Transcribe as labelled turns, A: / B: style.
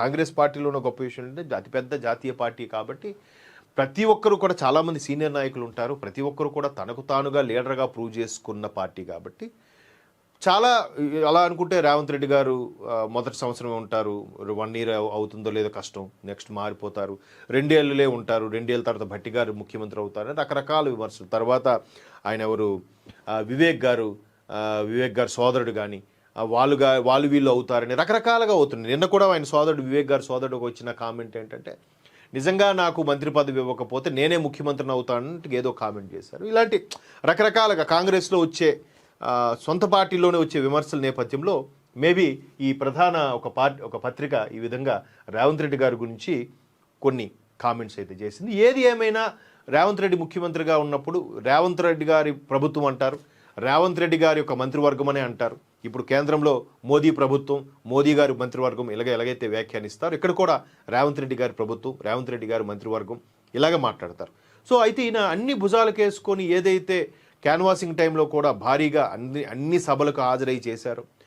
A: కాంగ్రెస్ పార్టీలో ఉన్న గొప్ప విషయం ఏంటంటే అతిపెద్ద జాతీయ పార్టీ కాబట్టి ప్రతి ఒక్కరు కూడా చాలామంది సీనియర్ నాయకులు ఉంటారు. ప్రతి ఒక్కరు కూడా తనకు తానుగా లీడర్గా ప్రూవ్ చేసుకున్న పార్టీ కాబట్టి చాలా అలా అనుకుంటే రేవంత్ రెడ్డి గారు మొదటి సంవత్సరమే ఉంటారు, 1 ఇయర్ అవుతుందో లేదో కష్టం, నెక్స్ట్ మారిపోతారు, 2 ఏళ్ళే ఉంటారు, 2 ఏళ్ళ తర్వాత భట్టి గారు ముఖ్యమంత్రి అవుతారు, రకరకాల విమర్శలు. తర్వాత ఆయన ఎవరు వివేక్ గారు సోదరుడు కానీ వాళ్ళు వీళ్ళు అవుతారని రకరకాలుగా అవుతుంది. నిన్న కూడా ఆయన సోదరుడు వివేక్ గారు సోదరుడికి వచ్చిన కామెంట్ ఏంటంటే నిజంగా నాకు మంత్రి పదవి ఇవ్వకపోతే నేనే ముఖ్యమంత్రిని అవుతానంటే ఏదో కామెంట్ చేశారు. ఇలాంటి రకరకాలుగా కాంగ్రెస్లో వచ్చే సొంత పార్టీలోనే వచ్చే విమర్శల నేపథ్యంలో మేబీ ఈ ప్రధాన ఒక పత్రిక ఈ విధంగా రేవంత్ రెడ్డి గారి గురించి కొన్ని కామెంట్స్ అయితే చేసింది. ఏది ఏమైనా రేవంత్ రెడ్డి ముఖ్యమంత్రిగా ఉన్నప్పుడు రేవంత్ రెడ్డి గారి ప్రభుత్వం అంటారు, రేవంత్ రెడ్డి గారి యొక్క మంత్రివర్గం అనే అంటారు. ఇప్పుడు కేంద్రంలో మోదీ ప్రభుత్వం, మోదీ గారి మంత్రివర్గం ఎలాగైతే వ్యాఖ్యానిస్తారు, ఇక్కడ కూడా రేవంత్ రెడ్డి గారి ప్రభుత్వం, రేవంత్ రెడ్డి గారి మంత్రివర్గం ఇలాగే మాట్లాడతారు. సో అయితే ఈయన అన్ని భుజాలకు వేసుకొని ఏదైతే క్యాన్వాసింగ్ టైంలో కూడా భారీగా అన్ని సభలకు హాజరై చేశారు,